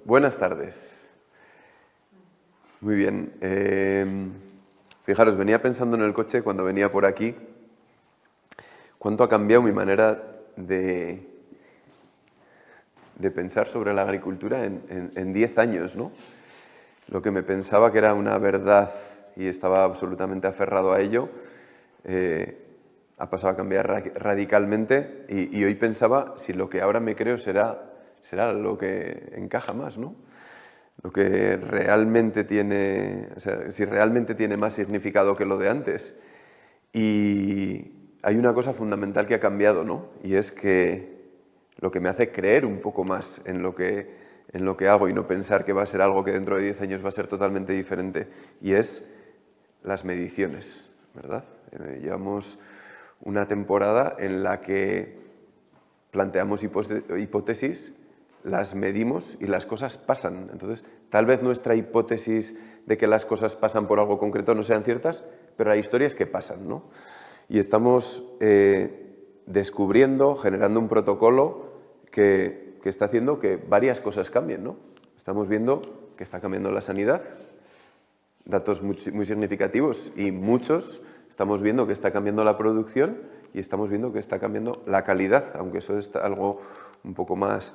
buenas tardes. Muy bien. Fijaros, venía pensando en el coche cuando venía por aquí, cuánto ha cambiado mi manera de pensar sobre la agricultura en 10 años, ¿no? Lo que me pensaba que era una verdad y estaba absolutamente aferrado a ello, ha pasado a cambiar radicalmente y hoy pensaba si lo que ahora me creo será lo que encaja más, ¿no? Lo que realmente tiene, o sea, si realmente tiene más significado que lo de antes. Y hay una cosa fundamental que ha cambiado, ¿no? Y es que lo que me hace creer un poco más en lo que hago y no pensar que va a ser algo que dentro de 10 años va a ser totalmente diferente, y es las mediciones, ¿verdad? Llevamos una temporada en la que planteamos hipótesis, las medimos y las cosas pasan. Entonces, tal vez nuestra hipótesis de que las cosas pasan por algo concreto no sean ciertas, pero la historia es que pasan, ¿no? Y estamos descubriendo, generando un protocolo que está haciendo que varias cosas cambien, ¿no? Estamos viendo que está cambiando la sanidad, datos muy significativos y muchos. Estamos viendo que está cambiando la producción y estamos viendo que está cambiando la calidad, aunque eso es algo un poco más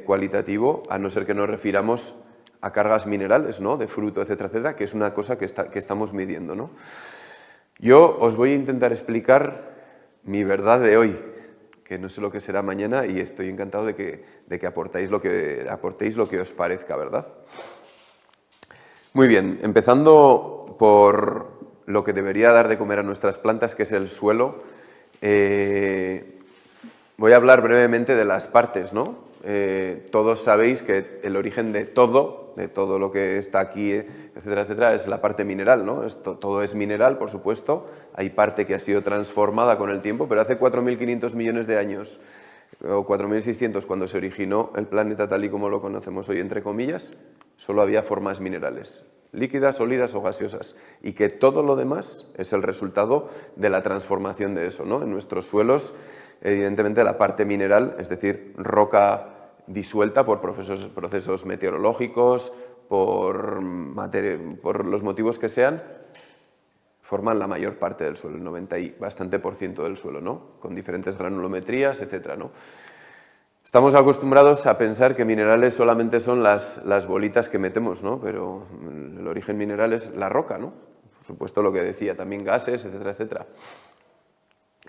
cualitativo, a no ser que nos refiramos a cargas minerales, ¿no? De fruto, etcétera, etcétera, que es una cosa que estamos midiendo, ¿no? Yo os voy a intentar explicar mi verdad de hoy, que no sé lo que será mañana, y estoy encantado de que aportéis lo que os parezca, ¿verdad? Muy bien, empezando por lo que debería dar de comer a nuestras plantas, que es el suelo. Voy a hablar brevemente de las partes, ¿no? Todos sabéis que el origen de todo lo que está aquí, etcétera, etcétera, es la parte mineral, ¿no? Todo es mineral, por supuesto. Hay parte que ha sido transformada con el tiempo, pero hace 4.500 millones de años, o 4.600, cuando se originó el planeta tal y como lo conocemos hoy, entre comillas, solo había formas minerales, líquidas, sólidas o gaseosas, y que todo lo demás es el resultado de la transformación de eso, ¿no? En nuestros suelos, evidentemente, la parte mineral, es decir, roca disuelta por procesos meteorológicos, por los motivos que sean, forman la mayor parte del suelo, el 90 y bastante por ciento del suelo, ¿no? Con diferentes granulometrías, etcétera, ¿no? Estamos acostumbrados a pensar que minerales solamente son las bolitas que metemos, ¿no? Pero el origen mineral es la roca, ¿no? Por supuesto, lo que decía, también gases, etcétera, etcétera.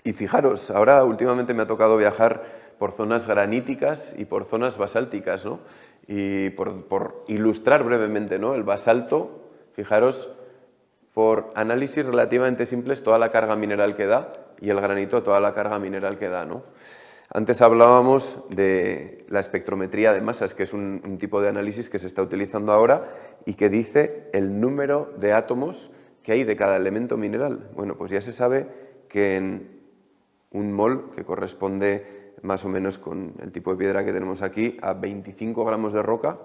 Y fijaros, ahora últimamente me ha tocado viajar por zonas graníticas y por zonas basálticas, ¿no? Y por ilustrar brevemente, ¿no? El basalto, fijaros, por análisis relativamente simples, toda la carga mineral que da, y el granito, toda la carga mineral que da, ¿no? Antes hablábamos de la espectrometría de masas, que es un tipo de análisis que se está utilizando ahora y que dice el número de átomos que hay de cada elemento mineral. Bueno, pues ya se sabe que en un mol, que corresponde más o menos con el tipo de piedra que tenemos aquí, a 25 gramos de roca,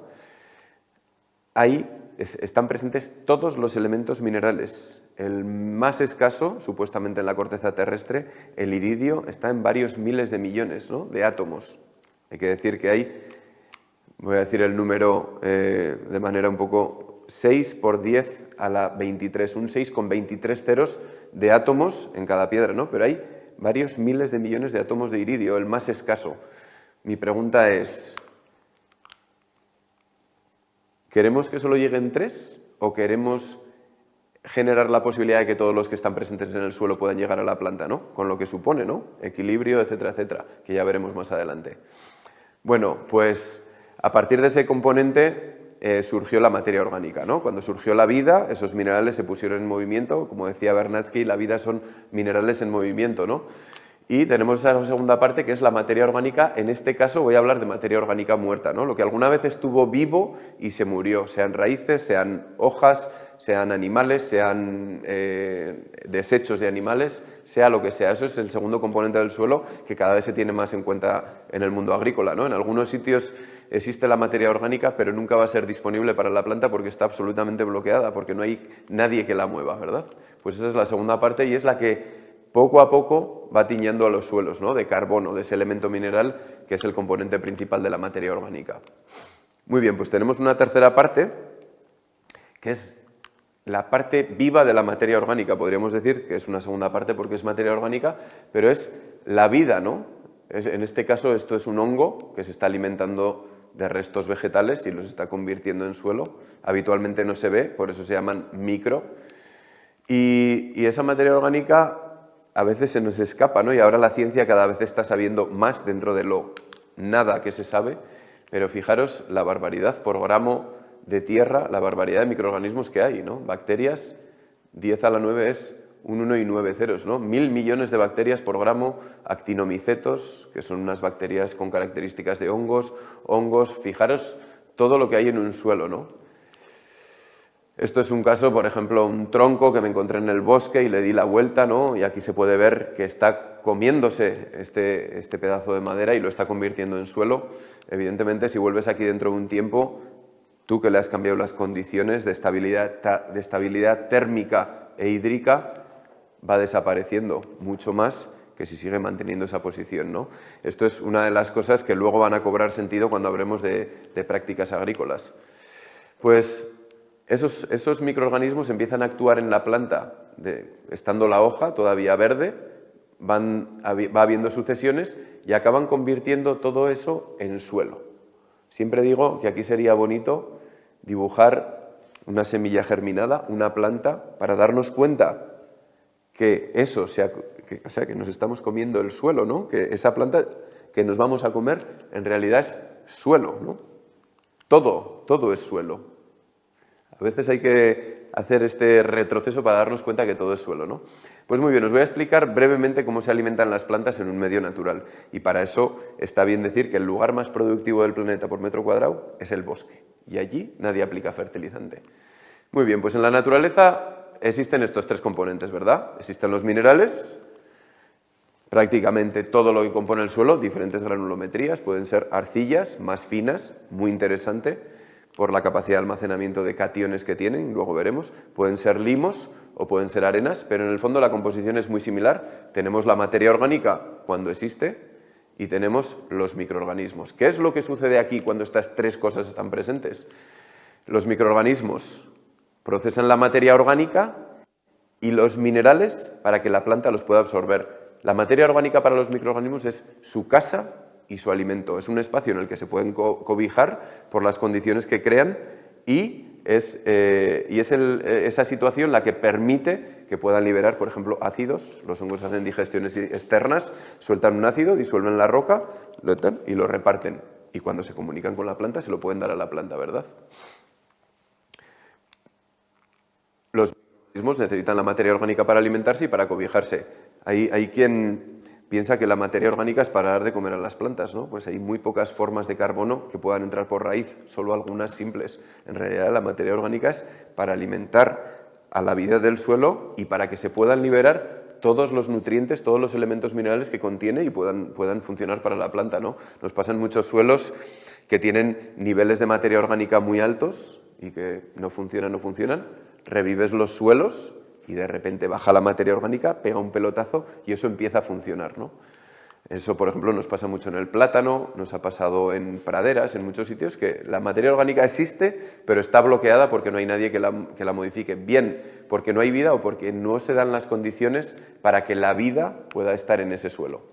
ahí están presentes todos los elementos minerales. El más escaso, supuestamente en la corteza terrestre, el iridio, está en varios miles de millones, ¿no?, de átomos. Hay que decir que hay, voy a decir el número de manera un poco, 6 por 10 a la 23, un 6 con 23 ceros de átomos en cada piedra, ¿no? Pero hay varios miles de millones de átomos de iridio, el más escaso. Mi pregunta es, ¿queremos que solo lleguen 3 o queremos generar la posibilidad de que todos los que están presentes en el suelo puedan llegar a la planta, ¿no? Con lo que supone, ¿no? Equilibrio, etcétera, etcétera, que ya veremos más adelante. Bueno, pues a partir de ese componente surgió la materia orgánica, ¿no? Cuando surgió la vida, esos minerales se pusieron en movimiento. Como decía Vernadsky, la vida son minerales en movimiento, ¿no? Y tenemos esa segunda parte, que es la materia orgánica. En este caso voy a hablar de materia orgánica muerta, ¿no? Lo que alguna vez estuvo vivo y se murió, sean raíces, sean hojas, sean animales, sean desechos de animales, sea lo que sea. Eso es el segundo componente del suelo, que cada vez se tiene más en cuenta en el mundo agrícola, ¿no? En algunos sitios existe la materia orgánica, pero nunca va a ser disponible para la planta porque está absolutamente bloqueada, porque no hay nadie que la mueva, ¿verdad? Pues esa es la segunda parte y es la que poco a poco va tiñendo a los suelos, ¿no?, de carbono, de ese elemento mineral que es el componente principal de la materia orgánica. Muy bien, pues tenemos una tercera parte, que es la parte viva de la materia orgánica. Podríamos decir que es una segunda parte porque es materia orgánica, pero es la vida, ¿no? En este caso, esto es un hongo que se está alimentando de restos vegetales y los está convirtiendo en suelo. Habitualmente no se ve, por eso se llaman micro. Y esa materia orgánica a veces se nos escapa, ¿no? Y ahora la ciencia cada vez está sabiendo más dentro de lo nada que se sabe, pero fijaros la barbaridad por gramo de tierra, la barbaridad de microorganismos que hay, ¿no? Bacterias, 10 a la 9 es un 1 y 9 ceros, ¿no? 1000 millones de bacterias por gramo, actinomicetos, que son unas bacterias con características de hongos, fijaros todo lo que hay en un suelo, ¿no? Esto es un caso, por ejemplo, un tronco que me encontré en el bosque y le di la vuelta, ¿no? Y aquí se puede ver que está comiéndose este pedazo de madera y lo está convirtiendo en suelo. Evidentemente, si vuelves aquí dentro de un tiempo, tú que le has cambiado las condiciones de estabilidad térmica e hídrica, va desapareciendo mucho más que si sigue manteniendo esa posición, ¿no? Esto es una de las cosas que luego van a cobrar sentido cuando hablemos de prácticas agrícolas. Pues esos microorganismos empiezan a actuar en la planta, estando la hoja todavía verde, va habiendo sucesiones y acaban convirtiendo todo eso en suelo. Siempre digo que aquí sería bonito dibujar una semilla germinada, una planta, para darnos cuenta que eso, que nos estamos comiendo el suelo, ¿no? Que esa planta que nos vamos a comer en realidad es suelo, ¿no? Todo es suelo. A veces hay que hacer este retroceso para darnos cuenta que todo es suelo, ¿no? Pues muy bien, os voy a explicar brevemente cómo se alimentan las plantas en un medio natural. Y para eso está bien decir que el lugar más productivo del planeta por metro cuadrado es el bosque. Y allí nadie aplica fertilizante. Muy bien, pues en la naturaleza existen estos tres componentes, ¿verdad? Existen los minerales, prácticamente todo lo que compone el suelo, diferentes granulometrías, pueden ser arcillas más finas, muy interesante, por la capacidad de almacenamiento de cationes que tienen, luego veremos, pueden ser limos o pueden ser arenas, pero en el fondo la composición es muy similar. Tenemos la materia orgánica cuando existe y tenemos los microorganismos. ¿Qué es lo que sucede aquí cuando estas tres cosas están presentes? Los microorganismos procesan la materia orgánica y los minerales para que la planta los pueda absorber. La materia orgánica para los microorganismos es su casa y su alimento. Es un espacio en el que se pueden cobijar por las condiciones que crean y es esa situación la que permite que puedan liberar, por ejemplo, ácidos. Los hongos hacen digestiones externas, sueltan un ácido, disuelven la roca y lo reparten. Y cuando se comunican con la planta se lo pueden dar a la planta, ¿verdad? Los microorganismos necesitan la materia orgánica para alimentarse y para cobijarse. Hay quien piensa que la materia orgánica es para dar de comer a las plantas, ¿no? Pues hay muy pocas formas de carbono que puedan entrar por raíz, solo algunas simples. En realidad la materia orgánica es para alimentar a la vida del suelo y para que se puedan liberar todos los nutrientes, todos los elementos minerales que contiene y puedan funcionar para la planta, ¿no? Nos pasan muchos suelos que tienen niveles de materia orgánica muy altos y que no funcionan. Revives los suelos y de repente baja la materia orgánica, pega un pelotazo y eso empieza a funcionar, ¿no? Eso, por ejemplo, nos pasa mucho en el plátano, nos ha pasado en praderas, en muchos sitios, que la materia orgánica existe, pero está bloqueada porque no hay nadie que la modifique. Bien porque no hay vida o porque no se dan las condiciones para que la vida pueda estar en ese suelo.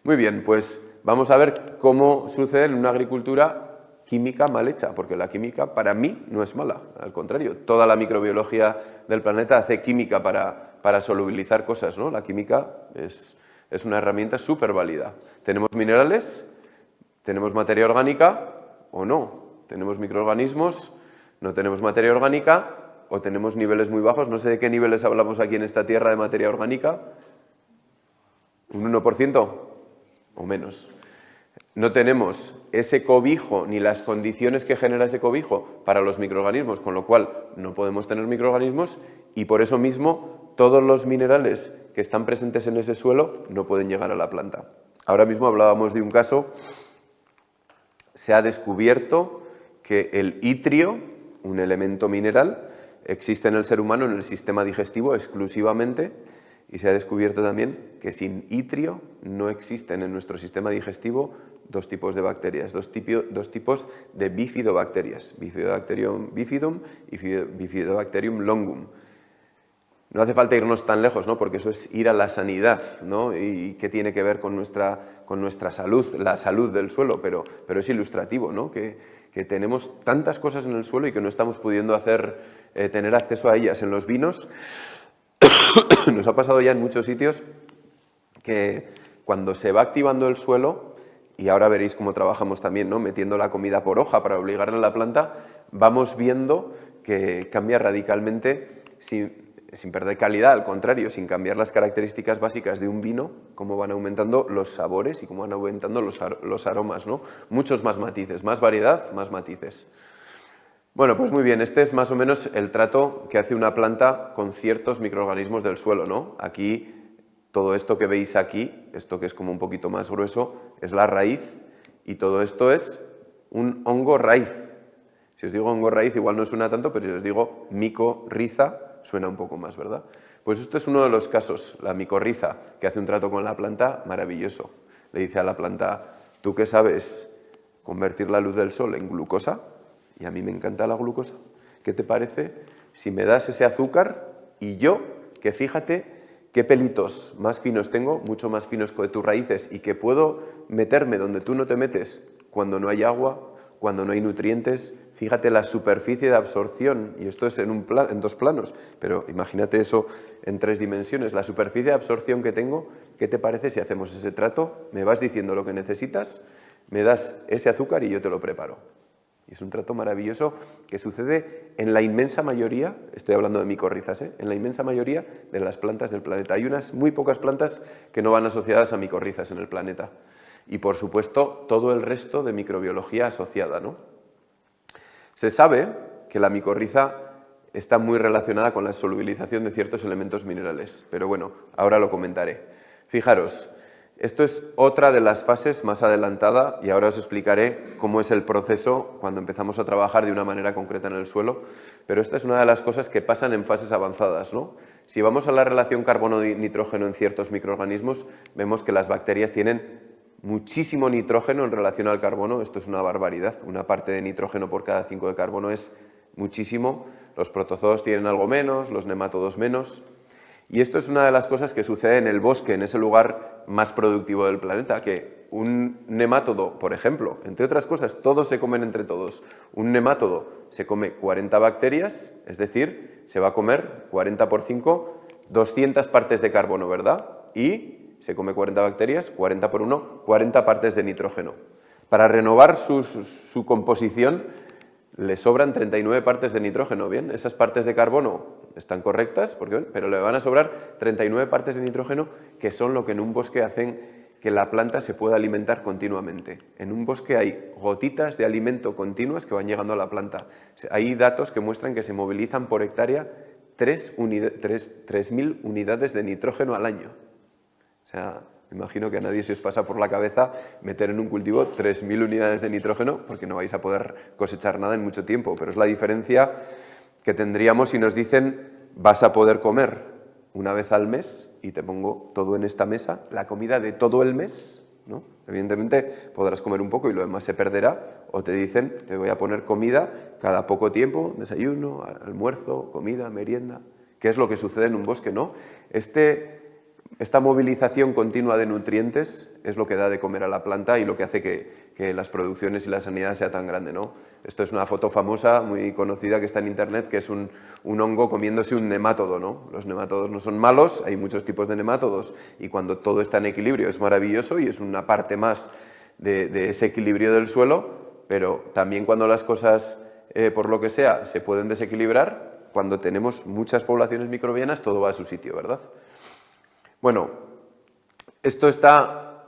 Muy bien, pues vamos a ver cómo sucede en una agricultura química mal hecha, porque la química para mí no es mala, al contrario, toda la microbiología del planeta hace química para solubilizar cosas, ¿no? La química es una herramienta súper válida. Tenemos minerales, tenemos materia orgánica o no, tenemos microorganismos, no tenemos materia orgánica o tenemos niveles muy bajos, no sé de qué niveles hablamos aquí en esta tierra de materia orgánica, ¿un 1% o menos? No tenemos ese cobijo ni las condiciones que genera ese cobijo para los microorganismos, con lo cual no podemos tener microorganismos y por eso mismo todos los minerales que están presentes en ese suelo no pueden llegar a la planta. Ahora mismo hablábamos de un caso, se ha descubierto que el itrio, un elemento mineral, existe en el ser humano en el sistema digestivo exclusivamente Y se ha descubierto también que sin itrio no existen en nuestro sistema digestivo dos tipos de bacterias, dos tipos de bifidobacterias, Bifidobacterium bifidum y Bifidobacterium longum. No hace falta irnos tan lejos, ¿no? Porque eso es ir a la sanidad, ¿no? Y qué tiene que ver con nuestra salud, la salud del suelo, pero es ilustrativo, ¿no? Que tenemos tantas cosas en el suelo y que no estamos pudiendo tener acceso a ellas. En los vinos nos ha pasado ya en muchos sitios que cuando se va activando el suelo, y ahora veréis cómo trabajamos también, ¿no? Metiendo la comida por hoja para obligarle a la planta, vamos viendo que cambia radicalmente sin perder calidad, al contrario, sin cambiar las características básicas de un vino, cómo van aumentando los sabores y cómo van aumentando los aromas, ¿no? Muchos más matices, más variedad, más matices. Bueno, pues muy bien, este es más o menos el trato que hace una planta con ciertos microorganismos del suelo, ¿no? Aquí, todo esto que veis aquí, esto que es como un poquito más grueso, es la raíz, y todo esto es un hongo raíz. Si os digo hongo raíz igual no suena tanto, pero si os digo micorriza, suena un poco más, ¿verdad? Pues esto es uno de los casos, la micorriza, que hace un trato con la planta maravilloso. Le dice a la planta, ¿tú qué sabes convertir la luz del sol en glucosa? Y a mí me encanta la glucosa. ¿Qué te parece si me das ese azúcar y yo, que fíjate qué pelitos más finos tengo, mucho más finos que tus raíces, y que puedo meterme donde tú no te metes cuando no hay agua, cuando no hay nutrientes? Fíjate la superficie de absorción, y esto es en dos planos, pero imagínate eso en 3 dimensiones, la superficie de absorción que tengo. ¿Qué te parece si hacemos ese trato? Me vas diciendo lo que necesitas, me das ese azúcar y yo te lo preparo. Y es un trato maravilloso que sucede en la inmensa mayoría, estoy hablando de micorrizas, en la inmensa mayoría de las plantas del planeta. Hay unas muy pocas plantas que no van asociadas a micorrizas en el planeta. Y por supuesto todo el resto de microbiología asociada, ¿no? Se sabe que la micorriza está muy relacionada con la solubilización de ciertos elementos minerales, pero bueno, ahora lo comentaré. Fijaros, esto es otra de las fases más adelantada, y ahora os explicaré cómo es el proceso cuando empezamos a trabajar de una manera concreta en el suelo, pero esta es una de las cosas que pasan en fases avanzadas, ¿no? Si vamos a la relación carbono-nitrógeno en ciertos microorganismos, vemos que las bacterias tienen muchísimo nitrógeno en relación al carbono. Esto es una barbaridad, una parte de nitrógeno por cada 5 de carbono es muchísimo. Los protozoos tienen algo menos, los nemátodos menos. Y esto es una de las cosas que sucede en el bosque, en ese lugar más productivo del planeta, que un nemátodo, por ejemplo, entre otras cosas, todos se comen entre todos. Un nemátodo se come 40 bacterias, es decir, se va a comer 40 por 5, 200 partes de carbono, ¿verdad? Y se come 40 bacterias, 40 por 1, 40 partes de nitrógeno. Para renovar su composición le sobran 39 partes de nitrógeno. Bien, esas partes de carbono están correctas, pero le van a sobrar 39 partes de nitrógeno, que son lo que en un bosque hacen que la planta se pueda alimentar continuamente. En un bosque hay gotitas de alimento continuas que van llegando a la planta. Hay datos que muestran que se movilizan por hectárea 3.000 unidades de nitrógeno al año. O sea, imagino que a nadie se os pasa por la cabeza meter en un cultivo 3.000 unidades de nitrógeno, porque no vais a poder cosechar nada en mucho tiempo, pero es la diferencia que tendríamos si nos dicen vas a poder comer una vez al mes, y te pongo todo en esta mesa, la comida de todo el mes, ¿no? Evidentemente podrás comer un poco y lo demás se perderá, o te dicen te voy a poner comida cada poco tiempo, desayuno, almuerzo, comida, merienda. ¿Qué es lo que sucede en un bosque, no? Esta movilización continua de nutrientes es lo que da de comer a la planta y lo que hace que las producciones y la sanidad sea tan grande, ¿no? Esto es una foto famosa, muy conocida, que está en internet, que es un hongo comiéndose un nemátodo, ¿no? Los nemátodos no son malos, hay muchos tipos de nemátodos, y cuando todo está en equilibrio es maravilloso y es una parte más de ese equilibrio del suelo, pero también cuando las cosas, por lo que sea, se pueden desequilibrar, cuando tenemos muchas poblaciones microbianas, todo va a su sitio, ¿verdad? Bueno, esto está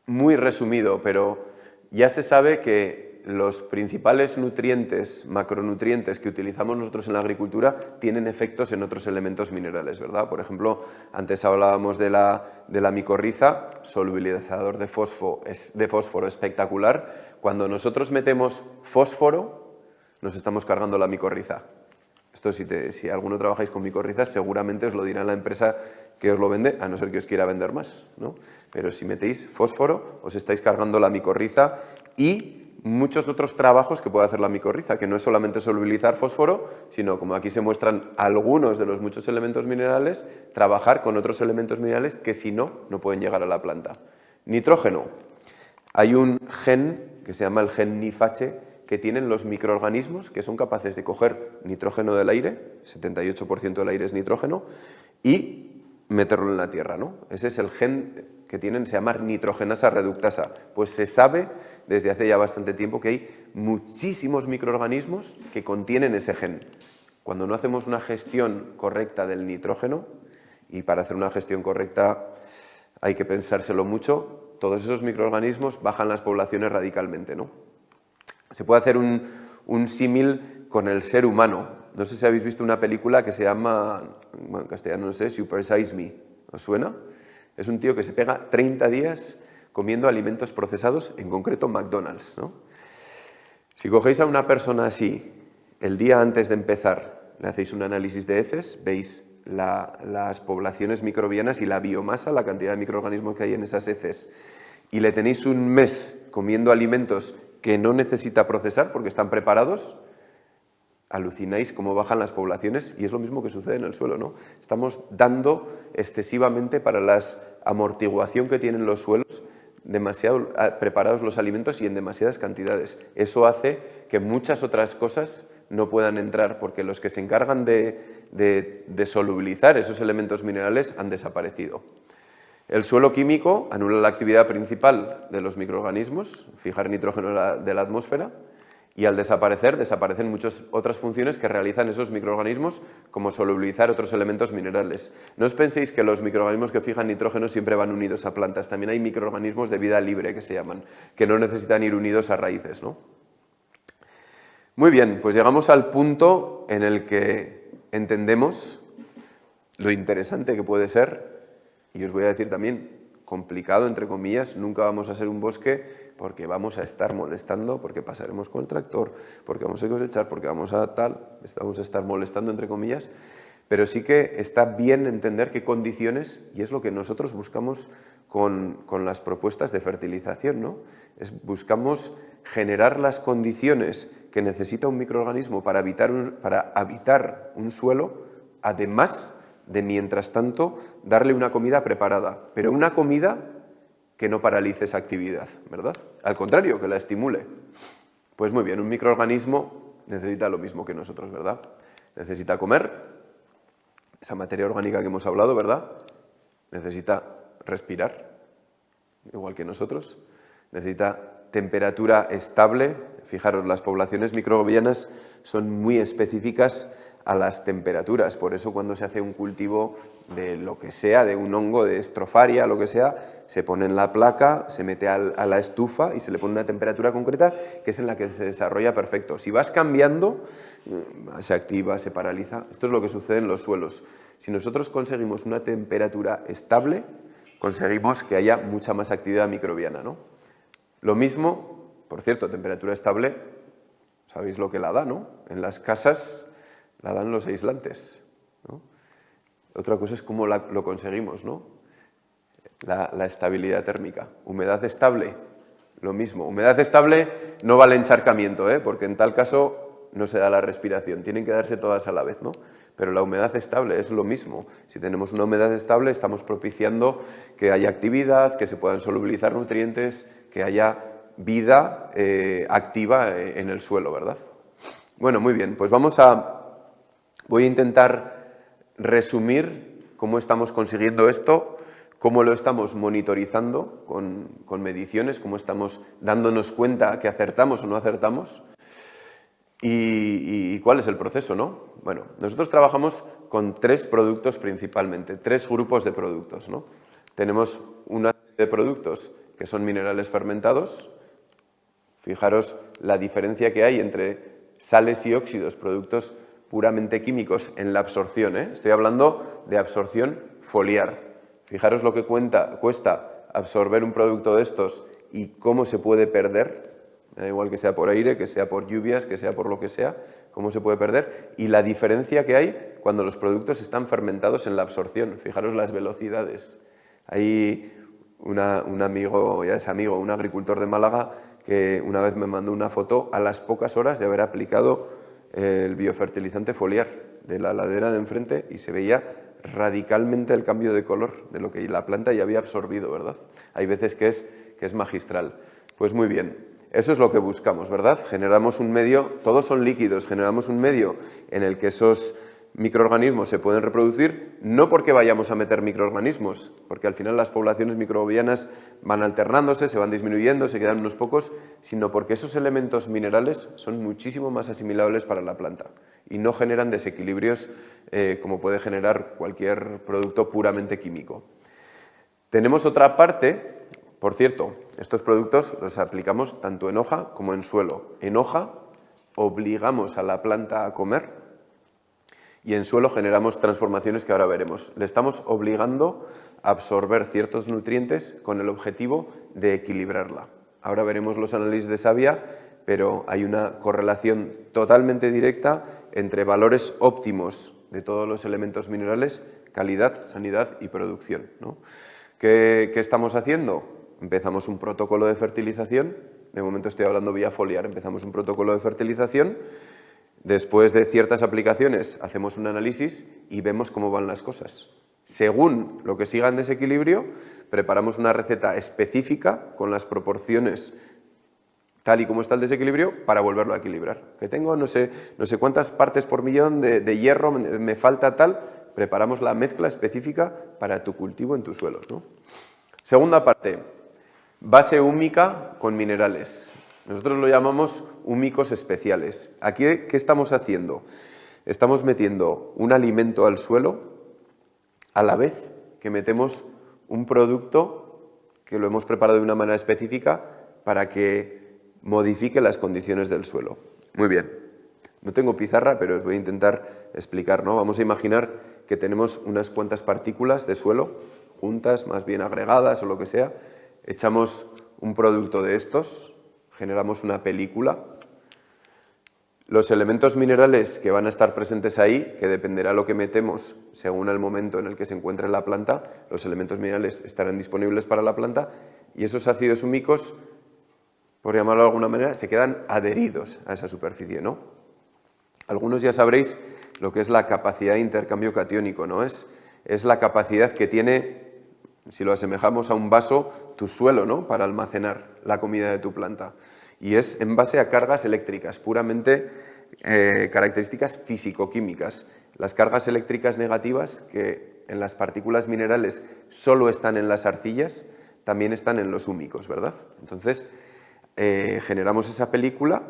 muy resumido, pero ya se sabe que los principales nutrientes, macronutrientes que utilizamos nosotros en la agricultura tienen efectos en otros elementos minerales, ¿verdad? Por ejemplo, antes hablábamos de la micorriza, solubilizador de fósforo espectacular. Cuando nosotros metemos fósforo, nos estamos cargando la micorriza. Esto si alguno trabajáis con micorrizas, seguramente os lo dirá la empresa que os lo vende, a no ser que os quiera vender más, ¿no? Pero si metéis fósforo, os estáis cargando la micorriza y muchos otros trabajos que puede hacer la micorriza, que no es solamente solubilizar fósforo, sino, como aquí se muestran algunos de los muchos elementos minerales, trabajar con otros elementos minerales que si no, no pueden llegar a la planta. Nitrógeno. Hay un gen que se llama el gen NIFH que tienen los microorganismos que son capaces de coger nitrógeno del aire, 78% del aire es nitrógeno, y meterlo en la tierra, ¿no? Ese es el gen que tienen, se llama nitrogenasa reductasa. Pues se sabe desde hace ya bastante tiempo que hay muchísimos microorganismos que contienen ese gen. Cuando no hacemos una gestión correcta del nitrógeno, y para hacer una gestión correcta hay que pensárselo mucho, todos esos microorganismos bajan las poblaciones radicalmente, ¿no? Se puede hacer un símil con el ser humano. No sé si habéis visto una película que se llama, bueno, en castellano no sé, Super Size Me. ¿Os suena? Es un tío que se pega 30 días comiendo alimentos procesados, en concreto McDonald's, ¿no? Si cogéis a una persona así, el día antes de empezar, le hacéis un análisis de heces, veis las poblaciones microbianas y la biomasa, la cantidad de microorganismos que hay en esas heces, y le tenéis un mes comiendo alimentos que no necesita procesar porque están preparados, alucináis cómo bajan las poblaciones y es lo mismo que sucede en el suelo, ¿no? Estamos dando excesivamente para la amortiguación que tienen los suelos, demasiado preparados los alimentos y en demasiadas cantidades. Eso hace que muchas otras cosas no puedan entrar porque los que se encargan de solubilizar esos elementos minerales han desaparecido. El suelo químico anula la actividad principal de los microorganismos, fijar nitrógeno de la atmósfera, y al desaparecer, desaparecen muchas otras funciones que realizan esos microorganismos, como solubilizar otros elementos minerales. No os penséis que los microorganismos que fijan nitrógeno siempre van unidos a plantas. También hay microorganismos de vida libre, que se llaman, que no necesitan ir unidos a raíces, ¿no? Muy bien, pues llegamos al punto en el que entendemos lo interesante que puede ser, y os voy a decir también, complicado, entre comillas. Nunca vamos a ser un bosque porque vamos a estar molestando, porque pasaremos con el tractor, porque vamos a cosechar, porque vamos a vamos a estar molestando, entre comillas, pero sí que está bien entender qué condiciones, y es lo que nosotros buscamos con las propuestas de fertilización, ¿no? Buscamos generar las condiciones que necesita un microorganismo para habitar un suelo, además de, mientras tanto, darle una comida preparada, pero una comida que no paralice esa actividad, ¿verdad? Al contrario, que la estimule. Pues muy bien, un microorganismo necesita lo mismo que nosotros, ¿verdad? Necesita comer, esa materia orgánica que hemos hablado, ¿verdad? Necesita respirar, igual que nosotros. Necesita temperatura estable. Fijaros, las poblaciones microbianas son muy específicas a las temperaturas, por eso cuando se hace un cultivo de lo que sea, de un hongo, de estrofaria, lo que sea, se pone en la placa, se mete a la estufa y se le pone una temperatura concreta que es en la que se desarrolla perfecto. Si vas cambiando, se activa, se paraliza. Esto es lo que sucede en los suelos. Si nosotros conseguimos una temperatura estable, conseguimos que haya mucha más actividad microbiana, ¿no? Lo mismo, por cierto, temperatura estable, sabéis lo que la da, ¿no? En las casas la dan los aislantes, ¿no? Otra cosa es cómo lo conseguimos, ¿no? La estabilidad térmica. Humedad estable, lo mismo. Humedad estable no vale encharcamiento, porque en tal caso no se da la respiración. Tienen que darse todas a la vez, ¿no? Pero la humedad estable es lo mismo. Si tenemos una humedad estable, estamos propiciando que haya actividad, que se puedan solubilizar nutrientes, que haya vida activa en el suelo, ¿verdad? Bueno, muy bien, pues voy a intentar resumir cómo estamos consiguiendo esto, cómo lo estamos monitorizando con mediciones, cómo estamos dándonos cuenta que acertamos o no acertamos y cuál es el proceso, ¿no? Bueno, nosotros trabajamos con 3 productos principalmente, 3 grupos de productos, ¿no? Tenemos una serie de productos que son minerales fermentados. Fijaros la diferencia que hay entre sales y óxidos, productos puramente químicos en la absorción, Estoy hablando de absorción foliar. Fijaros lo que cuesta absorber un producto de estos y cómo se puede perder, da igual que sea por aire, que sea por lluvias, que sea por lo que sea, cómo se puede perder, y la diferencia que hay cuando los productos están fermentados en la absorción. Fijaros las velocidades. Hay un amigo, ya es amigo, un agricultor de Málaga, que una vez me mandó una foto a las pocas horas de haber aplicado el biofertilizante foliar de la ladera de enfrente y se veía radicalmente el cambio de color de lo que la planta ya había absorbido, ¿verdad? Hay veces que es magistral. Pues muy bien, eso es lo que buscamos, ¿verdad? Generamos un medio, todos son líquidos, generamos un medio en el que esos microorganismos se pueden reproducir, no porque vayamos a meter microorganismos, porque al final las poblaciones microbianas van alternándose, se van disminuyendo, se quedan unos pocos, sino porque esos elementos minerales son muchísimo más asimilables para la planta y no generan desequilibrios como puede generar cualquier producto puramente químico. Tenemos otra parte, por cierto, estos productos los aplicamos tanto en hoja como en suelo. En hoja obligamos a la planta a comer, y en suelo generamos transformaciones que ahora veremos. Le estamos obligando a absorber ciertos nutrientes con el objetivo de equilibrarla. Ahora veremos los análisis de savia, pero hay una correlación totalmente directa entre valores óptimos de todos los elementos minerales, calidad, sanidad y producción, ¿no? ¿Qué estamos haciendo? Empezamos un protocolo de fertilización. De momento estoy hablando vía foliar. Empezamos un protocolo de fertilización. Después de ciertas aplicaciones hacemos un análisis y vemos cómo van las cosas. Según lo que siga en desequilibrio, preparamos una receta específica con las proporciones tal y como está el desequilibrio para volverlo a equilibrar. Que tengo no sé cuántas partes por millón de hierro, me falta tal, preparamos la mezcla específica para tu cultivo en tus suelos, ¿no? Segunda parte, base húmica con minerales. Nosotros lo llamamos húmicos especiales. Aquí, ¿qué estamos haciendo? Estamos metiendo un alimento al suelo a la vez que metemos un producto que lo hemos preparado de una manera específica para que modifique las condiciones del suelo. Muy bien. No tengo pizarra, pero os voy a intentar explicar, ¿no? Vamos a imaginar que tenemos unas cuantas partículas de suelo juntas, más bien agregadas o lo que sea. Echamos un producto de estos, generamos una película. Los elementos minerales que van a estar presentes ahí, que dependerá lo que metemos según el momento en el que se encuentre la planta, los elementos minerales estarán disponibles para la planta y esos ácidos húmicos, por llamarlo de alguna manera, se quedan adheridos a esa superficie, ¿no? Algunos ya sabréis lo que es la capacidad de intercambio catiónico, ¿no? Es la capacidad que tiene, si lo asemejamos a un vaso, tu suelo, ¿no? Para almacenar la comida de tu planta. Y es en base a cargas eléctricas, puramente características físico-químicas. Las cargas eléctricas negativas, que en las partículas minerales solo están en las arcillas, también están en los húmicos, ¿verdad? Entonces, generamos esa película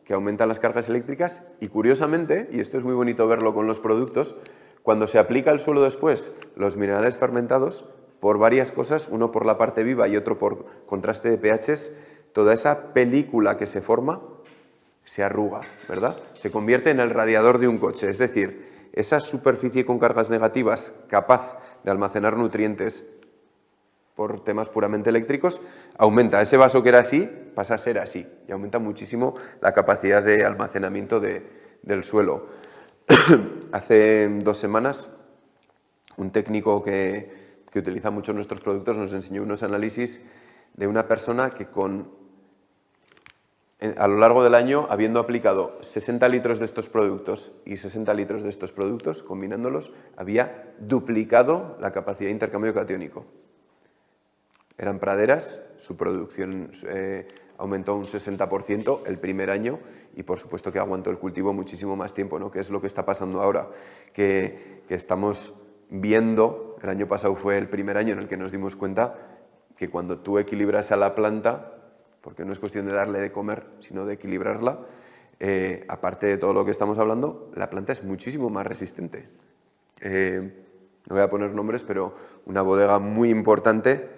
que aumenta las cargas eléctricas y, curiosamente, y esto es muy bonito verlo con los productos, cuando se aplica al suelo después los minerales fermentados, por varias cosas, uno por la parte viva y otro por contraste de pHs, toda esa película que se forma se arruga, ¿verdad? Se convierte en el radiador de un coche, es decir, esa superficie con cargas negativas capaz de almacenar nutrientes por temas puramente eléctricos, aumenta. Ese vaso que era así pasa a ser así y aumenta muchísimo la capacidad de almacenamiento del suelo. Hace 2 semanas, un técnico que utiliza mucho nuestros productos nos enseñó unos análisis de una persona que a lo largo del año, habiendo aplicado 60 litros de estos productos y 60 litros de estos productos, combinándolos, había duplicado la capacidad de intercambio catiónico. Eran praderas, su producción aumentó un 60% el primer año y por supuesto que aguantó el cultivo muchísimo más tiempo, ¿no? Que es lo que está pasando ahora, que estamos viendo, el año pasado fue el primer año en el que nos dimos cuenta que cuando tú equilibras a la planta, porque no es cuestión de darle de comer, sino de equilibrarla, aparte de todo lo que estamos hablando, la planta es muchísimo más resistente. No voy a poner nombres, pero una bodega muy importante,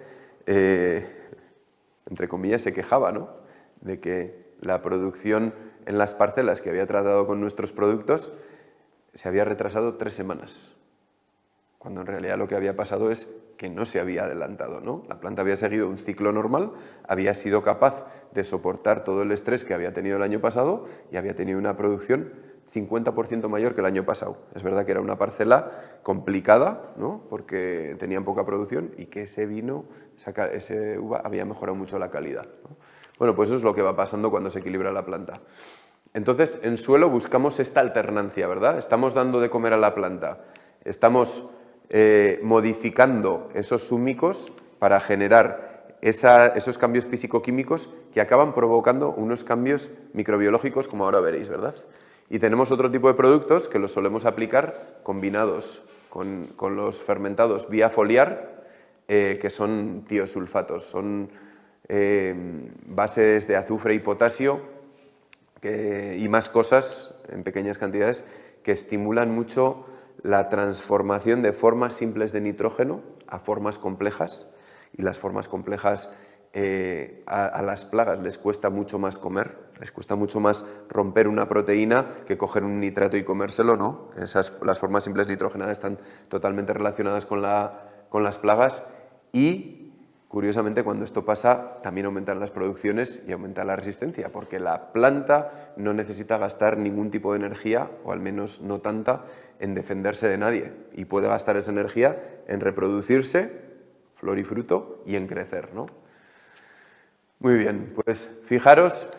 entre comillas, se quejaba, ¿no?, de que la producción en las parcelas que había tratado con nuestros productos se había retrasado 3 semanas, cuando en realidad lo que había pasado es que no se había adelantado, ¿no? La planta había seguido un ciclo normal, había sido capaz de soportar todo el estrés que había tenido el año pasado y había tenido una producción 50% mayor que el año pasado. Es verdad que era una parcela complicada, ¿no? Porque tenían poca producción y que ese vino, ese uva, había mejorado mucho la calidad, ¿no? Bueno, pues eso es lo que va pasando cuando se equilibra la planta. Entonces, en suelo buscamos esta alternancia, ¿verdad? Estamos dando de comer a la planta, estamos modificando esos súmicos para generar esos cambios físico-químicos que acaban provocando unos cambios microbiológicos, como ahora veréis, ¿verdad? Y tenemos otro tipo de productos que los solemos aplicar combinados con los fermentados vía foliar, que son tiosulfatos, son bases de azufre y potasio y más cosas en pequeñas cantidades que estimulan mucho la transformación de formas simples de nitrógeno a formas complejas, y las formas complejas a las plagas les cuesta mucho más comer, les cuesta mucho más romper una proteína que coger un nitrato y comérselo, ¿no? Las formas simples nitrogenadas están totalmente relacionadas con las plagas y, curiosamente, cuando esto pasa, también aumentan las producciones y aumenta la resistencia, porque la planta no necesita gastar ningún tipo de energía, o al menos no tanta, en defenderse de nadie, y puede gastar esa energía en reproducirse, flor y fruto, y en crecer, ¿no? Muy bien, pues fijaros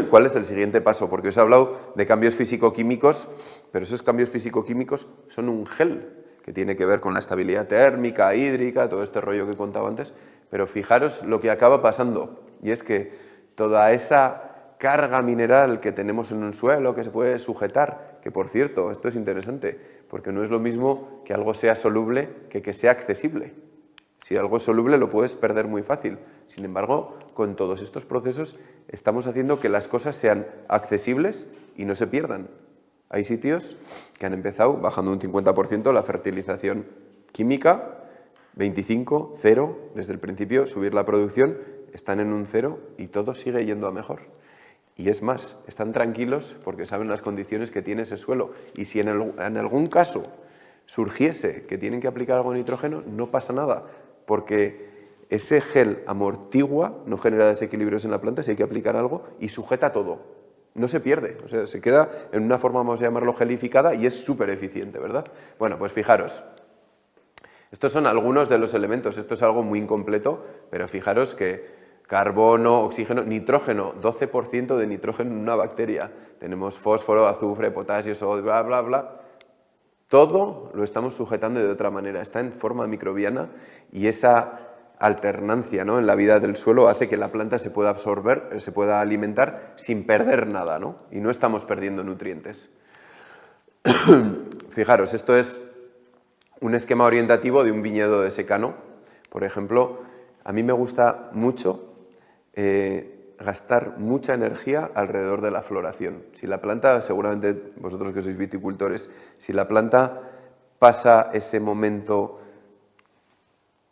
cuál es el siguiente paso, porque os he hablado de cambios físico-químicos, pero esos cambios físico-químicos son un gel que tiene que ver con la estabilidad térmica, hídrica, todo este rollo que he contado antes, pero fijaros lo que acaba pasando, y es que toda esa carga mineral que tenemos en un suelo, que se puede sujetar, que por cierto, esto es interesante, porque no es lo mismo que algo sea soluble que sea accesible. Si algo es soluble lo puedes perder muy fácil. Sin embargo, con todos estos procesos estamos haciendo que las cosas sean accesibles y no se pierdan. Hay sitios que han empezado bajando un 50% la fertilización química, 25, 0, desde el principio subir la producción, están en un 0 y todo sigue yendo a mejor. Y es más, están tranquilos porque saben las condiciones que tiene ese suelo. Y si en algún caso surgiese que tienen que aplicar algo de nitrógeno, no pasa nada, porque ese gel amortigua, no genera desequilibrios en la planta si hay que aplicar algo y sujeta todo. No se pierde, o sea, se queda en una forma, vamos a llamarlo, gelificada y es súper eficiente, ¿verdad? Bueno, pues fijaros, estos son algunos de los elementos, esto es algo muy incompleto, pero fijaros que carbono, oxígeno, nitrógeno, 12% de nitrógeno en una bacteria. Tenemos fósforo, azufre, potasio, sodio, bla, bla, bla. Todo lo estamos sujetando de otra manera, está en forma microbiana y esa alternancia, ¿no?, en la vida del suelo hace que la planta se pueda absorber, se pueda alimentar sin perder nada, ¿no? Y no estamos perdiendo nutrientes. Fijaros, esto es un esquema orientativo de un viñedo de secano. Por ejemplo, a mí me gusta mucho gastar mucha energía alrededor de la floración. Si la planta, seguramente vosotros que sois viticultores, si la planta pasa ese momento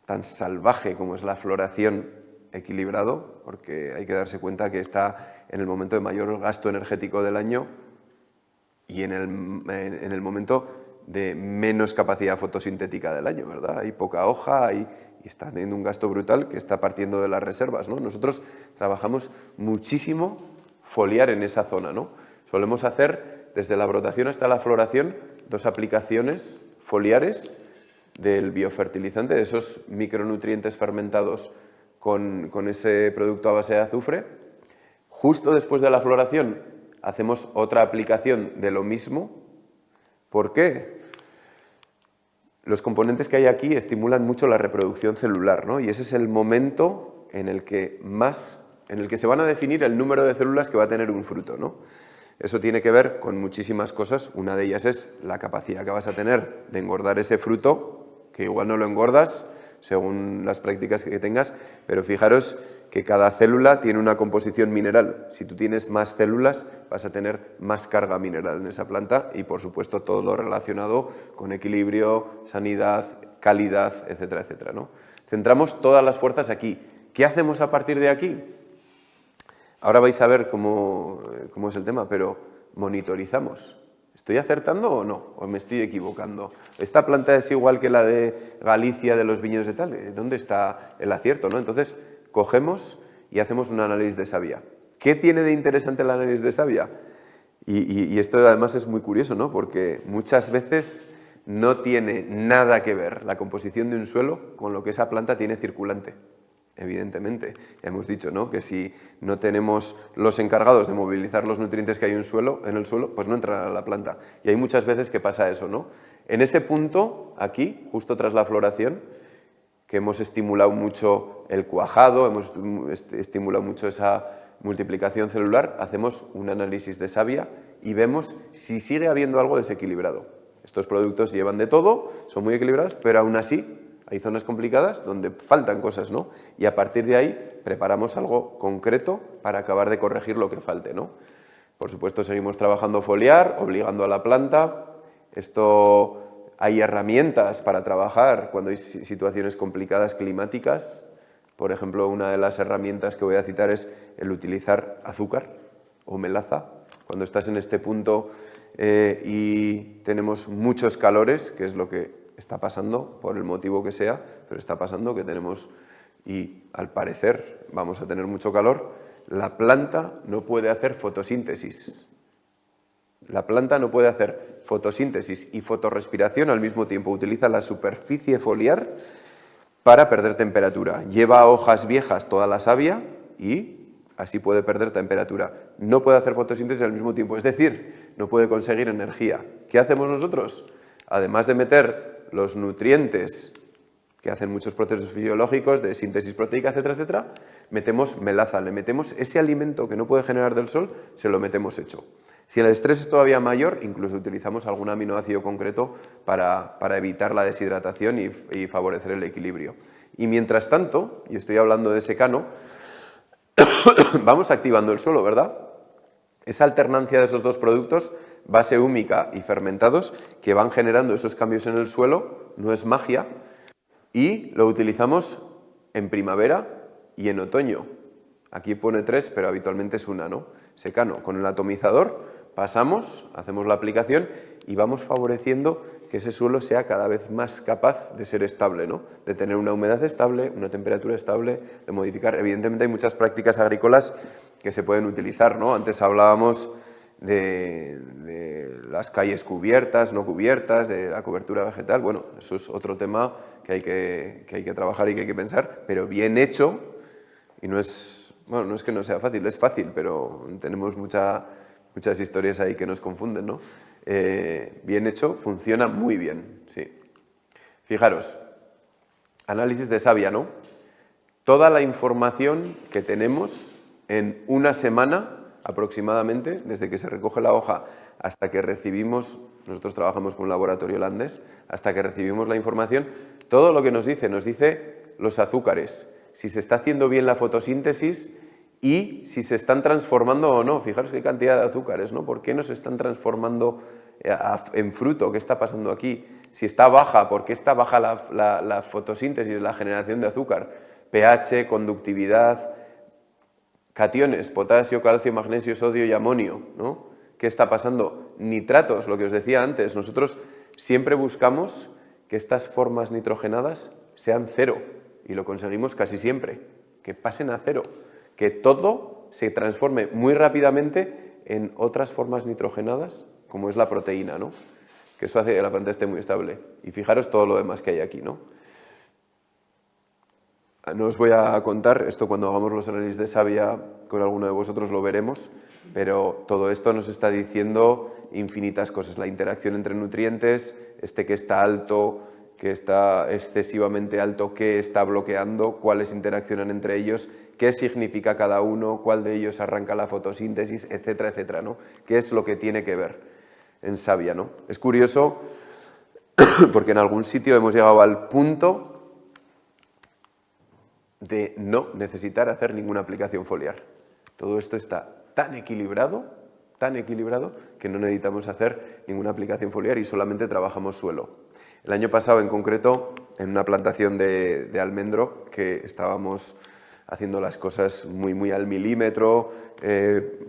tan salvaje como es la floración equilibrado, porque hay que darse cuenta que está en el momento de mayor gasto energético del año y en el momento de menos capacidad fotosintética del año, ¿verdad? Hay poca hoja, y está teniendo un gasto brutal que está partiendo de las reservas, ¿no? Nosotros trabajamos muchísimo foliar en esa zona, ¿no? Solemos hacer, desde la brotación hasta la floración, 2 aplicaciones foliares del biofertilizante, de esos micronutrientes fermentados con ese producto a base de azufre. Justo después de la floración hacemos otra aplicación de lo mismo. ¿Por qué? Los componentes que hay aquí estimulan mucho la reproducción celular, ¿no? Y ese es el momento en el que se van a definir el número de células que va a tener un fruto, ¿no? Eso tiene que ver con muchísimas cosas. Una de ellas es la capacidad que vas a tener de engordar ese fruto, que igual no lo engordas según las prácticas que tengas, pero fijaros que cada célula tiene una composición mineral. Si tú tienes más células, vas a tener más carga mineral en esa planta y, por supuesto, todo lo relacionado con equilibrio, sanidad, calidad, etcétera, etcétera, ¿no? Centramos todas las fuerzas aquí. ¿Qué hacemos a partir de aquí? Ahora vais a ver cómo es el tema, pero monitorizamos. ¿Estoy acertando o no? ¿O me estoy equivocando? ¿Esta planta es igual que la de Galicia, de los viñedos de tal? ¿Dónde está el acierto, no? Entonces, cogemos y hacemos un análisis de savia. ¿Qué tiene de interesante el análisis de savia? Y esto además es muy curioso, ¿no? Porque muchas veces no tiene nada que ver la composición de un suelo con lo que esa planta tiene circulante, evidentemente. Ya hemos dicho, ¿no?, que si no tenemos los encargados de movilizar los nutrientes que hay en el suelo, pues no entrará a la planta. Y hay muchas veces que pasa eso, ¿no? En ese punto, aquí, justo tras la floración, que hemos estimulado mucho el cuajado, hemos estimulado mucho esa multiplicación celular, hacemos un análisis de savia y vemos si sigue habiendo algo desequilibrado. Estos productos llevan de todo, son muy equilibrados, pero aún así hay zonas complicadas donde faltan cosas, ¿no? Y a partir de ahí preparamos algo concreto para acabar de corregir lo que falte, ¿no? Por supuesto, seguimos trabajando foliar, obligando a la planta. Hay herramientas para trabajar cuando hay situaciones complicadas climáticas. Por ejemplo, una de las herramientas que voy a citar es el utilizar azúcar o melaza. Cuando estás en este punto y tenemos muchos calores, que es lo que está pasando, por el motivo que sea, pero está pasando que tenemos, y al parecer vamos a tener mucho calor, la planta no puede hacer fotosíntesis. La planta no puede hacer fotosíntesis y fotorrespiración al mismo tiempo. Utiliza la superficie foliar para perder temperatura. Lleva hojas viejas toda la savia y así puede perder temperatura. No puede hacer fotosíntesis al mismo tiempo, es decir, no puede conseguir energía. ¿Qué hacemos nosotros? Además de meter los nutrientes que hacen muchos procesos fisiológicos de síntesis proteica, etcétera, etcétera, metemos melaza, le metemos ese alimento que no puede generar del sol, se lo metemos hecho. Si el estrés es todavía mayor, incluso utilizamos algún aminoácido concreto para evitar la deshidratación y favorecer el equilibrio. Y mientras tanto, y estoy hablando de secano, vamos activando el suelo, ¿verdad? Esa alternancia de esos dos productos, base húmica y fermentados, que van generando esos cambios en el suelo, no es magia, y lo utilizamos en primavera y en otoño. Aquí pone 3, pero habitualmente es una, ¿no? Secano. Con el atomizador pasamos, hacemos la aplicación y vamos favoreciendo que ese suelo sea cada vez más capaz de ser estable, ¿no? De tener una humedad estable, una temperatura estable, de modificar. Evidentemente hay muchas prácticas agrícolas que se pueden utilizar, ¿no? Antes hablábamos de las calles cubiertas, no cubiertas, de la cobertura vegetal. Bueno, eso es otro tema que hay que trabajar y que hay que pensar, pero bien hecho, y no es que no sea fácil, es fácil, pero tenemos muchas historias ahí que nos confunden, ¿no? Bien hecho, funciona muy bien, sí. Fijaros, análisis de savia, ¿no? Toda la información que tenemos en una semana aproximadamente, desde que se recoge la hoja hasta que recibimos, nosotros trabajamos con un laboratorio holandés, hasta que recibimos la información, todo lo que nos dice los azúcares, si se está haciendo bien la fotosíntesis y si se están transformando o no. Fijaros qué cantidad de azúcares, ¿no? ¿Por qué no se están transformando en fruto? ¿Qué está pasando aquí? Si está baja, ¿por qué está baja la fotosíntesis, la generación de azúcar? pH, conductividad, cationes, potasio, calcio, magnesio, sodio y amonio, ¿no? ¿Qué está pasando? Nitratos, lo que os decía antes. Nosotros siempre buscamos que estas formas nitrogenadas sean 0 y lo conseguimos casi siempre, que pasen a 0, que todo se transforme muy rápidamente en otras formas nitrogenadas, como es la proteína, ¿no? Que eso hace que la planta esté muy estable. Y fijaros todo lo demás que hay aquí, ¿no? No os voy a contar, esto cuando hagamos los análisis de savia con alguno de vosotros lo veremos, pero todo esto nos está diciendo infinitas cosas. La interacción entre nutrientes, que está alto, que está excesivamente alto, qué está bloqueando, cuáles interaccionan entre ellos, qué significa cada uno, cuál de ellos arranca la fotosíntesis, etcétera, etcétera, ¿no? ¿Qué es lo que tiene que ver en savia, ¿no? Es curioso porque en algún sitio hemos llegado al punto de no necesitar hacer ninguna aplicación foliar. Todo esto está tan equilibrado, que no necesitamos hacer ninguna aplicación foliar y solamente trabajamos suelo. El año pasado, en concreto, en una plantación de almendro, que estábamos haciendo las cosas muy al milímetro,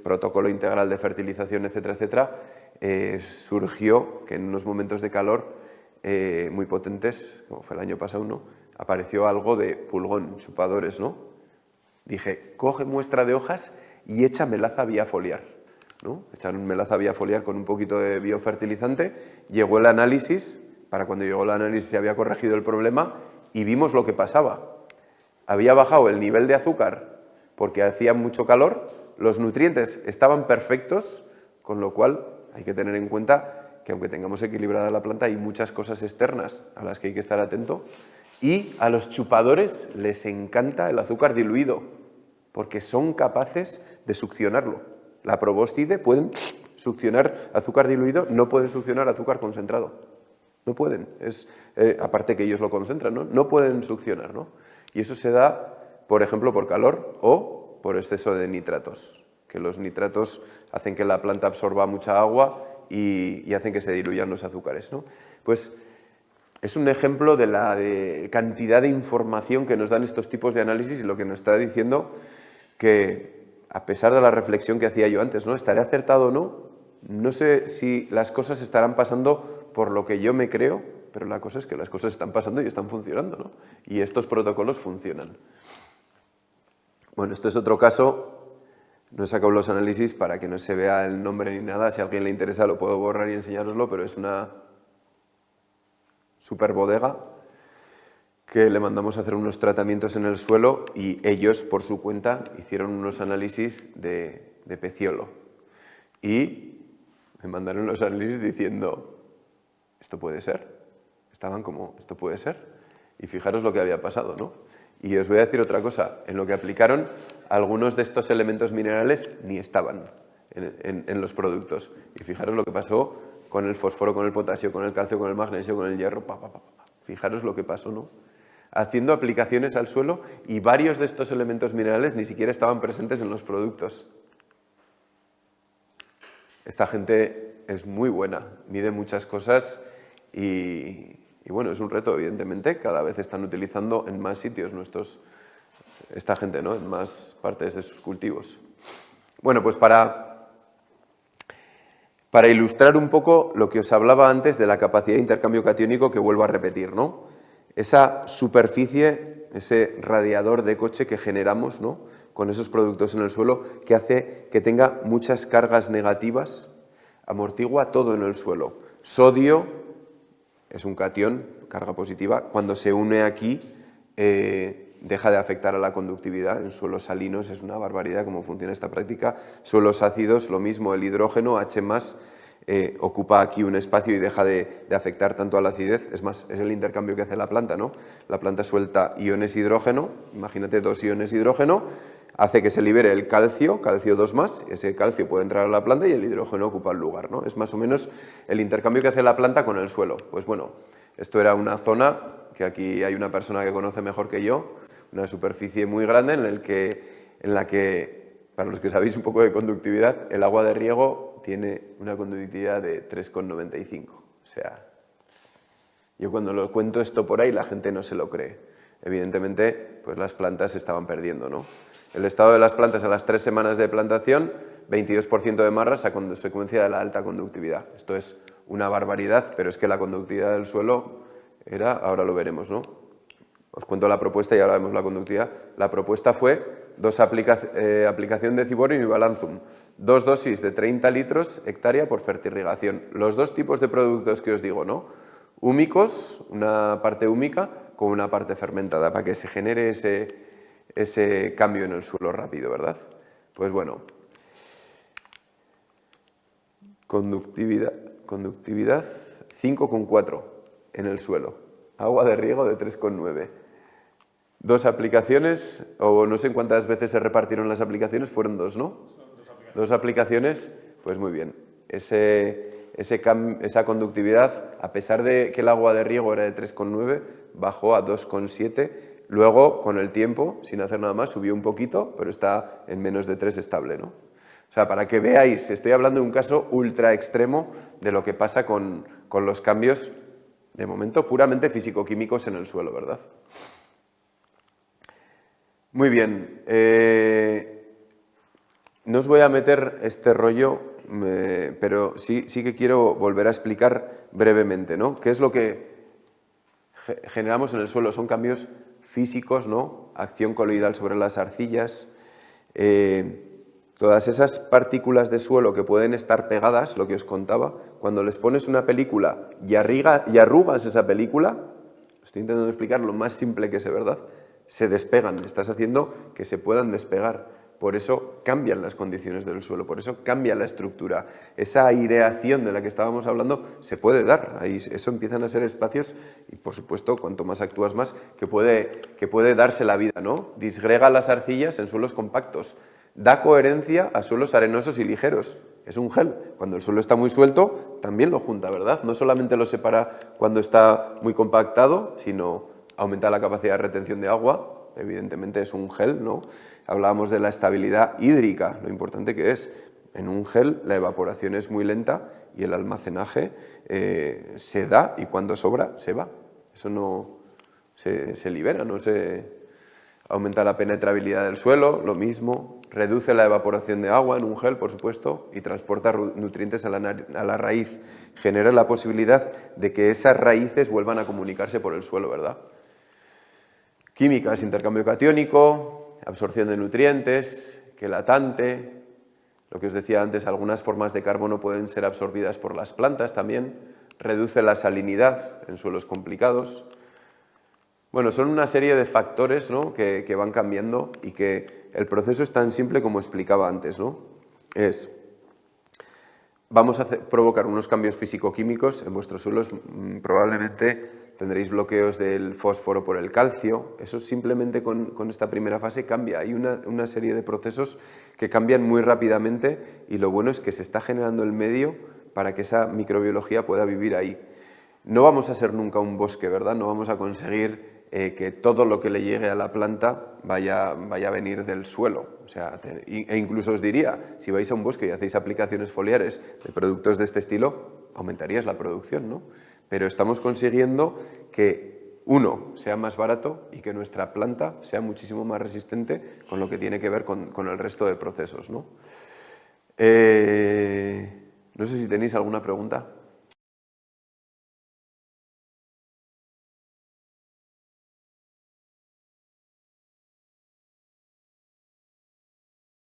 protocolo integral de fertilización, etcétera, etcétera, surgió que en unos momentos de calor muy potentes, como fue el año pasado, ¿no?, apareció algo de pulgón, chupadores, ¿no? Dije, coge muestra de hojas y echa melaza vía foliar. ¿no? Echaron melaza biofoliar con un poquito de biofertilizante, llegó el análisis, para cuando llegó el análisis se había corregido el problema y vimos lo que pasaba. Había bajado el nivel de azúcar porque hacía mucho calor, los nutrientes estaban perfectos, con lo cual hay que tener en cuenta que aunque tengamos equilibrada la planta hay muchas cosas externas a las que hay que estar atento y a los chupadores les encanta el azúcar diluido porque son capaces de succionarlo. La probóscide pueden succionar azúcar diluido, no pueden succionar azúcar concentrado. No pueden, aparte que ellos lo concentran, ¿no? No pueden succionar, ¿no? Y eso se da, por ejemplo, por calor o por exceso de nitratos, que los nitratos hacen que la planta absorba mucha agua y hacen que se diluyan los azúcares, ¿no? Pues es un ejemplo de la cantidad de información que nos dan estos tipos de análisis y lo que nos está diciendo que, a pesar de la reflexión que hacía yo antes, ¿no? ¿Estaré acertado o no? No sé si las cosas estarán pasando por lo que yo me creo, pero la cosa es que las cosas están pasando y están funcionando, ¿no? Y estos protocolos funcionan. Bueno, esto es otro caso. No he sacado los análisis para que no se vea el nombre ni nada. Si a alguien le interesa lo puedo borrar y enseñároslo, pero es una super bodega que le mandamos a hacer unos tratamientos en el suelo y ellos, por su cuenta, hicieron unos análisis de peciolo. Y me mandaron los análisis diciendo, esto puede ser. Estaban como, esto puede ser. Y fijaros lo que había pasado, ¿no? Y os voy a decir otra cosa. En lo que aplicaron, algunos de estos elementos minerales ni estaban en los productos. Y fijaros lo que pasó con el fósforo, con el potasio, con el calcio, con el magnesio, con el hierro. Fijaros lo que pasó, ¿no? Haciendo aplicaciones al suelo y varios de estos elementos minerales ni siquiera estaban presentes en los productos. Esta gente es muy buena, mide muchas cosas y bueno, es un reto, evidentemente. Cada vez están utilizando en más sitios esta gente, ¿no? En más partes de sus cultivos. Bueno, pues para ilustrar un poco lo que os hablaba antes de la capacidad de intercambio catiónico, que vuelvo a repetir, ¿no? Esa superficie, ese radiador de coche que generamos, ¿no? Con esos productos en el suelo, que hace que tenga muchas cargas negativas, amortigua todo en el suelo. Sodio es un catión, carga positiva, cuando se une aquí deja de afectar a la conductividad. En suelos salinos es una barbaridad cómo funciona esta práctica. Suelos ácidos, lo mismo, el hidrógeno, H+, ocupa aquí un espacio y deja de afectar tanto a la acidez. Es más, es el intercambio que hace la planta, ¿no? La planta suelta iones hidrógeno, imagínate 2 iones hidrógeno, hace que se libere el calcio, calcio 2+, ese calcio puede entrar a la planta y el hidrógeno ocupa el lugar, ¿no? Es más o menos el intercambio que hace la planta con el suelo. Pues bueno, esto era una zona que aquí hay una persona que conoce mejor que yo, una superficie muy grande en la que, para los que sabéis un poco de conductividad, el agua de riego tiene una conductividad de 3,95. O sea, yo cuando lo cuento esto por ahí la gente no se lo cree. Evidentemente, pues las plantas se estaban perdiendo, ¿no? El estado de las plantas a las 3 semanas de plantación, 22% de marras a consecuencia de la alta conductividad. Esto es una barbaridad, pero es que la conductividad del suelo era, ahora lo veremos, ¿no? Os cuento la propuesta y ahora vemos la conductividad. La propuesta fue aplicación de Ciborium y Balanzum. 2 dosis de 30 litros hectárea por fertirrigación. Los dos tipos de productos que os digo, ¿no? Húmicos, una parte húmica con una parte fermentada, para que se genere ese cambio en el suelo rápido, ¿verdad? Pues bueno, conductividad 5,4 en el suelo, agua de riego de 3,9. 2 aplicaciones, o no sé cuántas veces se repartieron las aplicaciones, fueron 2, ¿no? 2 aplicaciones, pues muy bien. Esa conductividad, a pesar de que el agua de riego era de 3,9, bajó a 2,7. Luego, con el tiempo, sin hacer nada más, subió un poquito, pero está en menos de 3 estable, ¿no? O sea, para que veáis, estoy hablando de un caso ultra extremo de lo que pasa con los cambios, de momento, puramente físico-químicos en el suelo, ¿verdad? Muy bien. No os voy a meter este rollo, pero sí que quiero volver a explicar brevemente, ¿no? ¿Qué es lo que generamos en el suelo? Son cambios físicos, ¿no? Acción coloidal sobre las arcillas, Todas esas partículas de suelo que pueden estar pegadas, lo que os contaba, cuando les pones una película y arrugas esa película, estoy intentando explicar lo más simple que sé, ¿verdad? Se despegan, estás haciendo que se puedan despegar. Por eso cambian las condiciones del suelo, por eso cambia la estructura. Esa aireación de la que estábamos hablando se puede dar. Ahí, eso empiezan a ser espacios y, por supuesto, cuanto más actúas más, que puede darse la vida, ¿no? Disgrega las arcillas en suelos compactos. Da coherencia a suelos arenosos y ligeros. Es un gel. Cuando el suelo está muy suelto, también lo junta, ¿verdad? No solamente lo separa cuando está muy compactado, sino aumenta la capacidad de retención de agua. Evidentemente es un gel, ¿no? Hablábamos de la estabilidad hídrica, lo importante que es. En un gel la evaporación es muy lenta y el almacenaje se da y cuando sobra se va. Eso no se libera, no se... Aumenta la penetrabilidad del suelo, lo mismo, reduce la evaporación de agua en un gel, por supuesto, y transporta nutrientes a la raíz. Genera la posibilidad de que esas raíces vuelvan a comunicarse por el suelo, ¿verdad? Químicas, intercambio catiónico, absorción de nutrientes, quelatante, lo que os decía antes, algunas formas de carbono pueden ser absorbidas por las plantas también, reduce la salinidad en suelos complicados. Bueno, son una serie de factores, ¿no?, que van cambiando y que el proceso es tan simple como explicaba antes, ¿no? Vamos a provocar unos cambios físico-químicos en vuestros suelos, probablemente tendréis bloqueos del fósforo por el calcio, eso simplemente con esta primera fase cambia, hay una serie de procesos que cambian muy rápidamente y lo bueno es que se está generando el medio para que esa microbiología pueda vivir ahí. No vamos a ser nunca un bosque, ¿verdad? No vamos a conseguir que todo lo que le llegue a la planta vaya a venir del suelo. O sea, e incluso os diría, si vais a un bosque y hacéis aplicaciones foliares de productos de este estilo, aumentarías la producción, ¿no? Pero estamos consiguiendo que uno sea más barato y que nuestra planta sea muchísimo más resistente con lo que tiene que ver con el resto de procesos, ¿no? No sé si tenéis alguna pregunta.